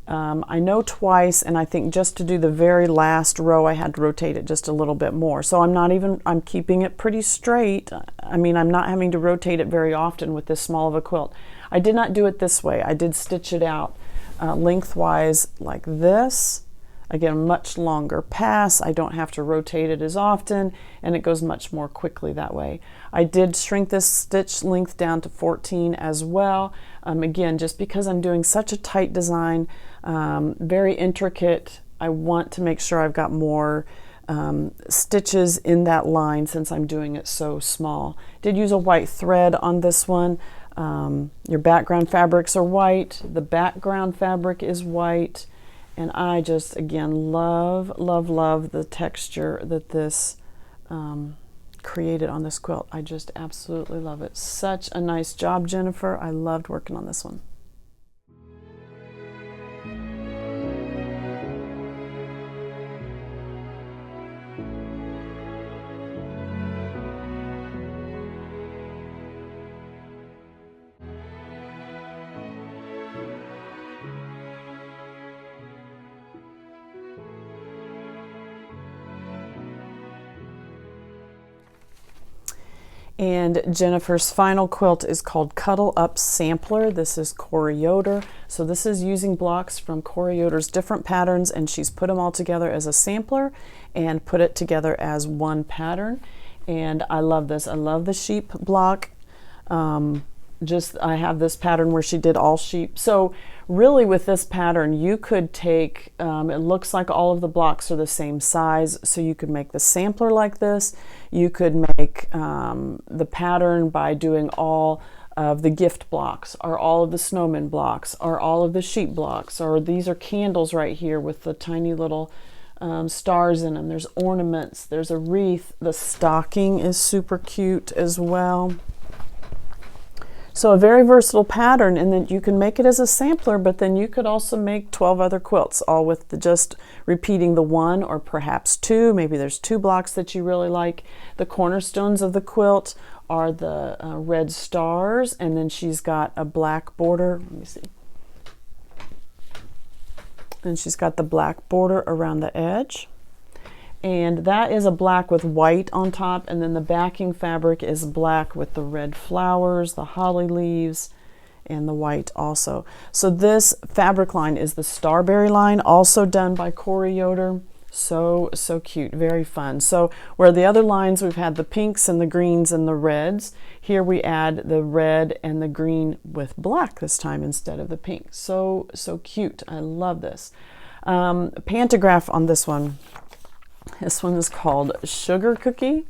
I know twice, and I think just to do the very last row, I had to rotate it just a little bit more. So I'm keeping it pretty straight. I mean, I'm not having to rotate it very often with this small of a quilt. I did not do it this way. I did stitch it out lengthwise like this. Again, much longer pass. I don't have to rotate it as often, and it goes much more quickly that way. I did shrink this stitch length down to 14 as well. Again, just because I'm doing such a tight design, very intricate, I want to make sure I've got more stitches in that line since I'm doing it so small. Did use a white thread on this one. Your background fabrics are white, the background fabric is white, and I just, again, love, love, love the texture that this created on this quilt. I just absolutely love it. Such a nice job, Jennifer. I loved working on this one. And Jennifer's final quilt is called Cuddle Up Sampler. This is Cori Yoder. So this is using blocks from Cori Yoder's different patterns, and she's put them all together as a sampler and put it together as one pattern. And I love this. I love the sheep block. I have this pattern where she did all sheep. So really with this pattern, you could take, it looks like all of the blocks are the same size, so you could make the sampler like this. You could make the pattern by doing all of the gift blocks, or all of the snowman blocks, or all of the sheep blocks, or these are candles right here with the tiny little stars in them. There's ornaments, there's a wreath. The stocking is super cute as well. So a very versatile pattern, and then you can make it as a sampler, but then you could also make 12 other quilts, all with just repeating the one or perhaps two. Maybe there's two blocks that you really like. The cornerstones of the quilt are the red stars, and then she's got a black border. Let me see. And she's got the black border around the edge. And that is a black with white on top, and then the backing fabric is black with the red flowers, the holly leaves, and the white also. So this fabric line is the Starberry line, also done by Cori Yoder. So cute, very fun. So where the other lines we've had the pinks and the greens and the reds, here we add the red and the green with black this time instead of the pink. So cute. I love this. Pantograph on this one. This one is called Sugar Cookie.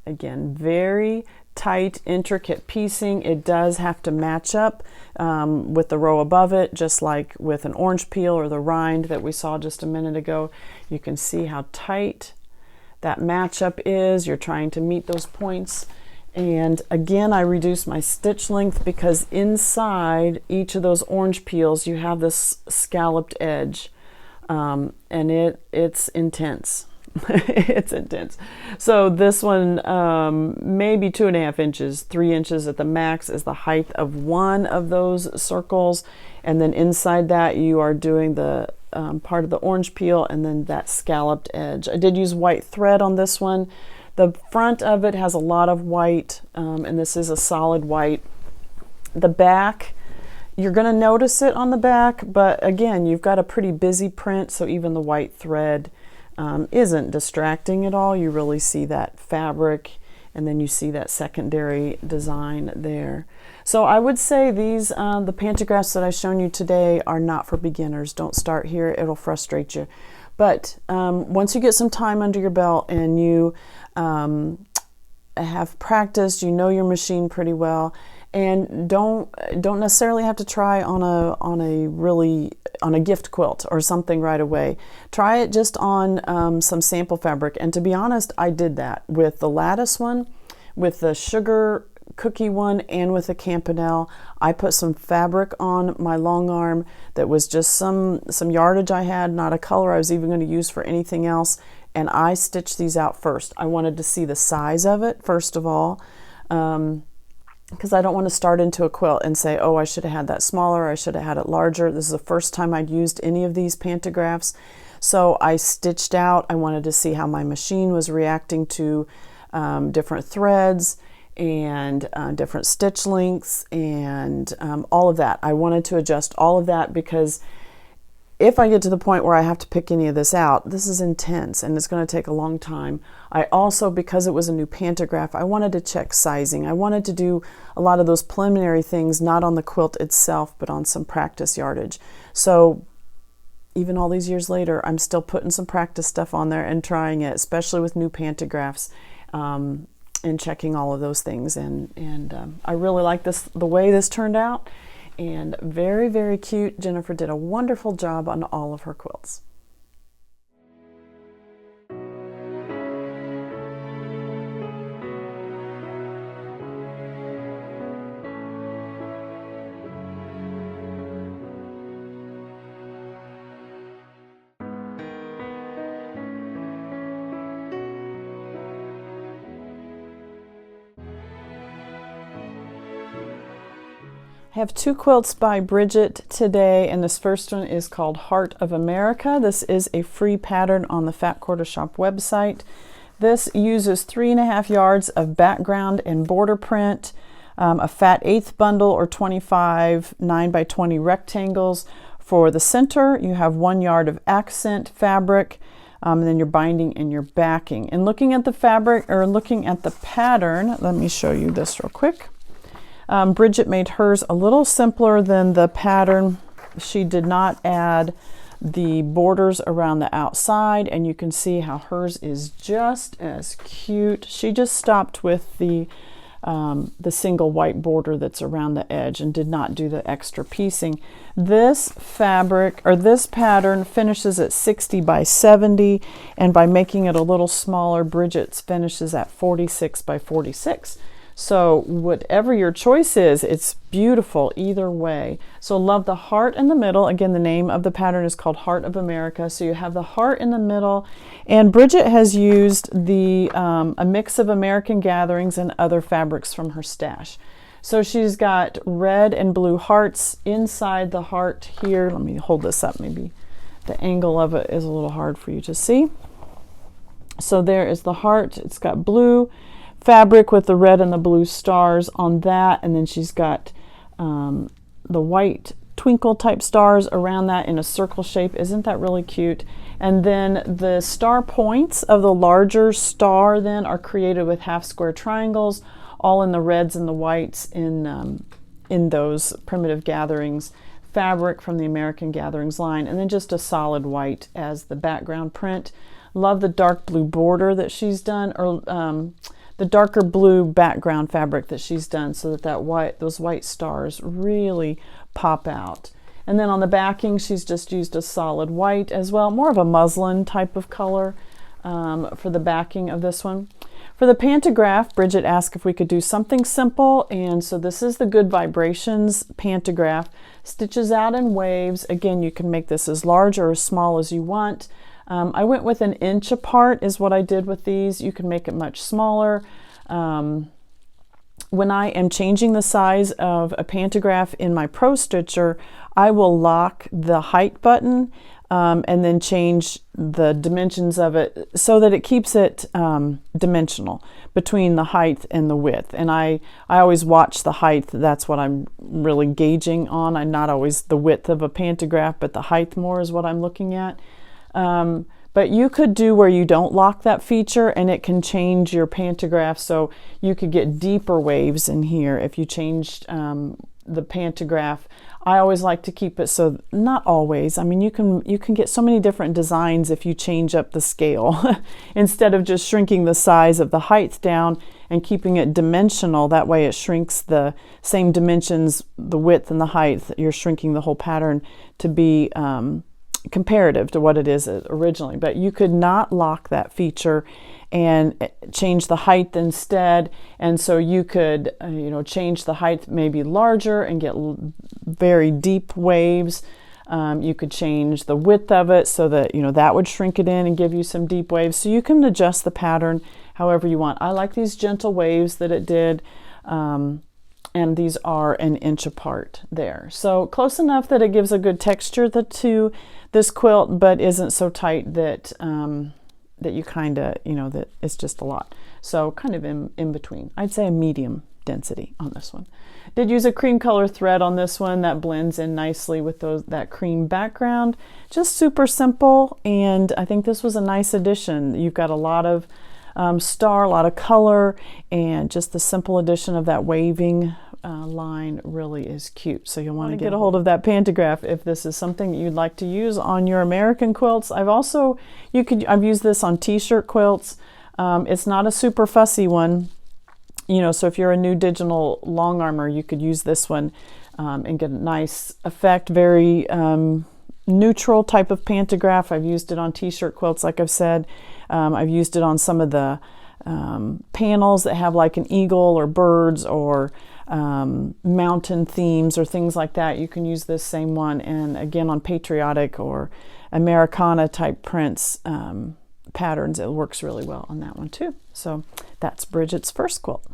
Again, very tight, intricate piecing. It does have to match up with the row above it, just like with an orange peel or the rind that we saw just a minute ago. You can see how tight that matchup is. You're trying to meet those points. And again, I reduced my stitch length because inside each of those orange peels, you have this scalloped edge. And it's intense. It's intense. So this one, maybe 2.5 inches, 3 inches at the max is the height of one of those circles. And then inside that you are doing the part of the orange peel and then that scalloped edge. I did use white thread on this one. The front of it has a lot of white, and this is a solid white. The back, you're going to notice it on the back, but again, you've got a pretty busy print, so even the white thread isn't distracting at all. You really see that fabric, and then you see that secondary design there. So I would say these, the pantographs that I've shown you today are not for beginners. Don't start here, it'll frustrate you. But once you get some time under your belt and you have practiced, you know your machine pretty well, and don't necessarily have to try on a gift quilt or something right away. Try it just on some sample fabric. And to be honest, I did that with the lattice one, with the sugar cookie one, and with the Campanelle. I put some fabric on my long arm that was just some yardage I had, not a color I was even going to use for anything else, and I stitched these out first. I wanted to see the size of it first of all, because I don't want to start into a quilt and say, oh, I should have had that smaller, I should have had it larger. This is the first time I'd used any of these pantographs. So I stitched out. I wanted to see how my machine was reacting to different threads and different stitch lengths and all of that. I wanted to adjust all of that because if I get to the point where I have to pick any of this out, this is intense and it's going to take a long time. I also, because it was a new pantograph, I wanted to check sizing. I wanted to do a lot of those preliminary things, not on the quilt itself, but on some practice yardage. So even all these years later, I'm still putting some practice stuff on there and trying it, especially with new pantographs, and checking all of those things. And I really like the way this turned out. And very, very cute. Jennifer did a wonderful job on all of her quilts. I have two quilts by Bridget today, and this first one is called Heart of America. This is a free pattern on the Fat Quarter Shop website. This uses 3.5 yards of background and border print, a fat 1/8 bundle or 25 9x20 rectangles. For the center, you have 1 yard of accent fabric, and then your binding and your backing. And looking at the fabric, or looking at the pattern, let me show you this real quick. Bridget made hers a little simpler than the pattern. She did not add the borders around the outside, and you can see how hers is just as cute. She just stopped with the single white border that's around the edge and did not do the extra piecing. This fabric, or this pattern, finishes at 60 by 70, and by making it a little smaller, Bridget's finishes at 46 by 46. So whatever your choice is, it's beautiful either way. So love the heart in the middle. Again, the name of the pattern is called Heart of America. So you have the heart in the middle, and Bridget has used a mix of American Gatherings and other fabrics from her stash. So she's got red and blue hearts inside the heart here. Let me hold this up. Maybe the angle of it is a little hard for you to see. So there is the heart. It's got blue fabric with the red and the blue stars on that, and then she's got the white twinkle type stars around that in a circle shape. Isn't that really cute? And then the star points of the larger star then are created with half square triangles, all in the reds and the whites in those Primitive Gatherings fabric from the American Gatherings line, and then just a solid white as the background print. Love the dark blue border that she's done, or the darker blue background fabric that she's done, so that those white stars really pop out. And then on the backing, she's just used a solid white as well, more of a muslin type of color for the backing of this one. For the pantograph, Bridget asked if we could do something simple, and so this is the Good Vibrations pantograph. Stitches out in waves. Again, you can make this as large or as small as you want. I went with 1 inch apart is what I did with these. You can make it much smaller. When I am changing the size of a pantograph in my Pro Stitcher, I will lock the height button and then change the dimensions of it so that it keeps it dimensional between the height and the width. And I always watch the height. That's what I'm really gauging on. I'm not always the width of a pantograph, but the height more is what I'm looking at. But you could do where you don't lock that feature, and it can change your pantograph, so you could get deeper waves in here if you changed the pantograph. I always like to keep it, so not always. I mean, you can get so many different designs if you change up the scale. Instead of just shrinking the size of the height down and keeping it dimensional, that way it shrinks the same dimensions, the width and the height. You're shrinking the whole pattern to be comparative to what it is originally. But you could not lock that feature and change the height instead, and so you could change the height maybe larger and get very deep waves. You could change the width of it so that that would shrink it in and give you some deep waves. So you can adjust the pattern however you want. I like these gentle waves that it did, and these are 1 inch apart there. So close enough that it gives a good texture to this quilt, but isn't so tight that that you kind of, that it's just a lot. So kind of in between. I'd say a medium density on this one. Did use a cream color thread on this one that blends in nicely with that cream background. Just super simple, and I think this was a nice addition. You've got a lot of star, a lot of color, and just the simple addition of that waving line really is cute. So you'll want to get a hold of that pantograph if this is something that you'd like to use on your American quilts. I've used this on t-shirt quilts. It's not a super fussy one, so if you're a new digital long armor, you could use this one and get a nice effect. Very neutral type of pantograph. I've used it on t-shirt quilts, like I've said. I've used it on some of the panels that have like an eagle or birds or mountain themes or things like that. You can use this same one, and again on patriotic or Americana type prints, patterns, it works really well on that one too. So that's Bridget's first quilt.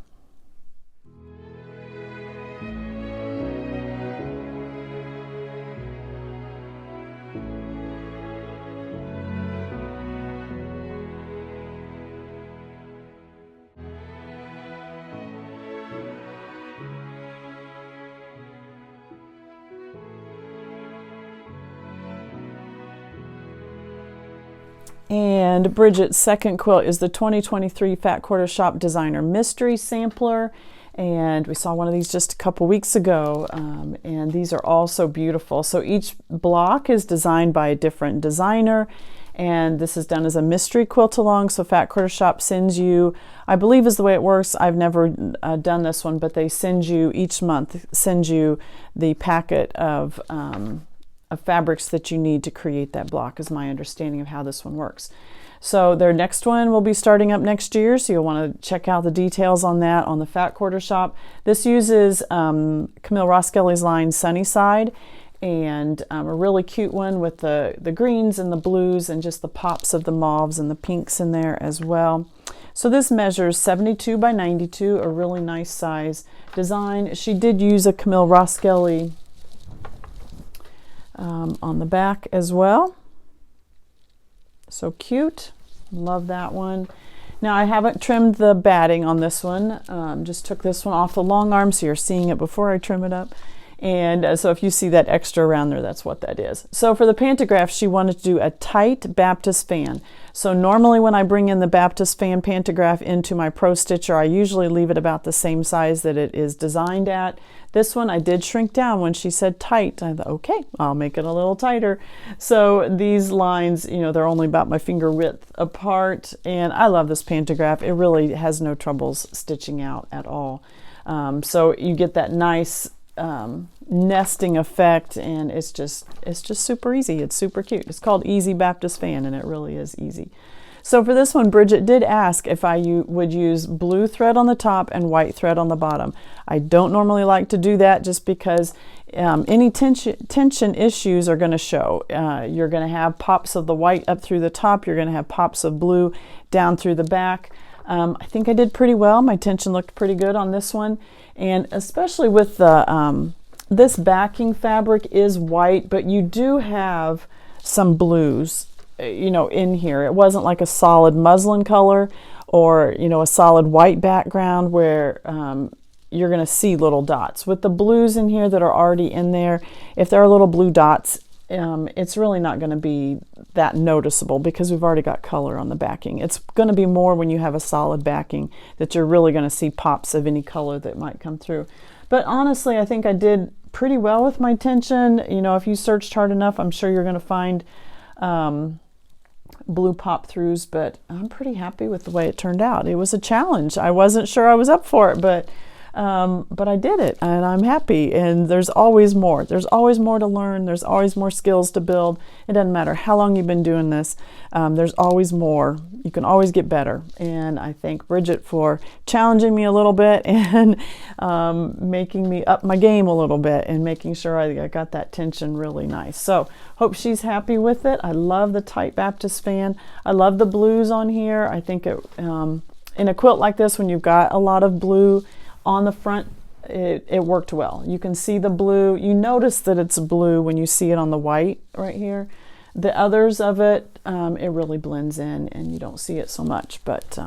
And Bridget's second quilt is the 2023 Fat Quarter Shop Designer Mystery Sampler. And we saw one of these just a couple weeks ago, and these are all so beautiful. So each block is designed by a different designer, and this is done as a mystery quilt along. So Fat Quarter Shop sends you, I believe is the way it works, I've never done this one, but they send you each month, send you the packet of fabrics that you need to create that block, is my understanding of how this one works. So their next one will be starting up next year, so you'll want to check out the details on that on the Fat Quarter Shop. This uses Camille Roskelley's line Sunnyside, and a really cute one with the greens and the blues and just the pops of the mauves and the pinks in there as well. So this measures 72 by 92, a really nice size design. She did use a Camille Roskelley on the back as well. So cute. Love that one. Now I haven't trimmed the batting on this one. Just took this one off the long arm, so you're seeing it before I trim it up. And so if you see that extra around there, that's what that is. So for the Pantograph, she wanted to do a tight Baptist fan. So normally when I bring in the Baptist fan Pantograph into my Pro Stitcher, I usually leave it about the same size that it is designed at. This one I did shrink down when she said tight. I thought, okay, I'll make it a little tighter. So these lines, you know, they're only about my finger width apart, and I love this Pantograph. It really has no troubles stitching out at all. So you get that nice nesting effect, and it's just super easy. It's super cute. It's called Easy Baptist Fan, and it really is easy. So for this one, Bridget did ask if I would use blue thread on the top and white thread on the bottom. I don't normally like to do that just because any tension issues are going to show. You're going to have pops of the white up through the top. You're going to have pops of blue down through the back. I think I did pretty well. My tension looked pretty good on this one. And especially with the this backing fabric is white, but you do have some blues, you know, in here. It wasn't like a solid muslin color or, you know, a solid white background where you're going to see little dots. With the blues in here that are already in there, if there are little blue dots, it's really not going to be that noticeable because we've already got color on the backing. It's going to be more when you have a solid backing that you're really going to see pops of any color that might come through. But honestly, I think I did pretty well with my tension. You know, if you searched hard enough, I'm sure you're going to find blue pop throughs, but I'm pretty happy with the way it turned out. It was a challenge. I wasn't sure I was up for it, but I did it, and I'm happy. And there's always more. There's always more to learn. There's always more skills to build. It doesn't matter how long you've been doing this. There's always more. You can always get better. And I thank Bridget for challenging me a little bit and making me up my game a little bit and making sure I got that tension really nice. So hope she's happy with it. I love the tight Baptist fan. I love the blues on here. I think it in a quilt like this, when you've got a lot of blue on the front, it worked well. You can see the blue. You notice that it's blue when you see it on the white right here. The others of it, it really blends in and you don't see it so much, but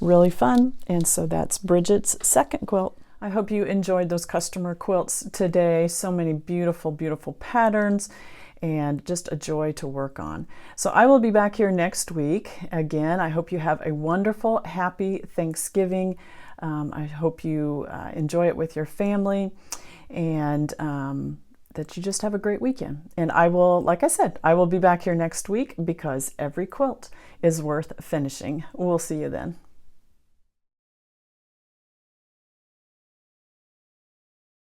really fun. And so that's Bridget's second quilt. I hope you enjoyed those customer quilts today. So many beautiful, beautiful patterns and just a joy to work on. So I will be back here next week. Again, I hope you have a wonderful, happy Thanksgiving. I hope you enjoy it with your family, and that you just have a great weekend. And I will, like I said, I will be back here next week because every quilt is worth finishing. We'll see you then.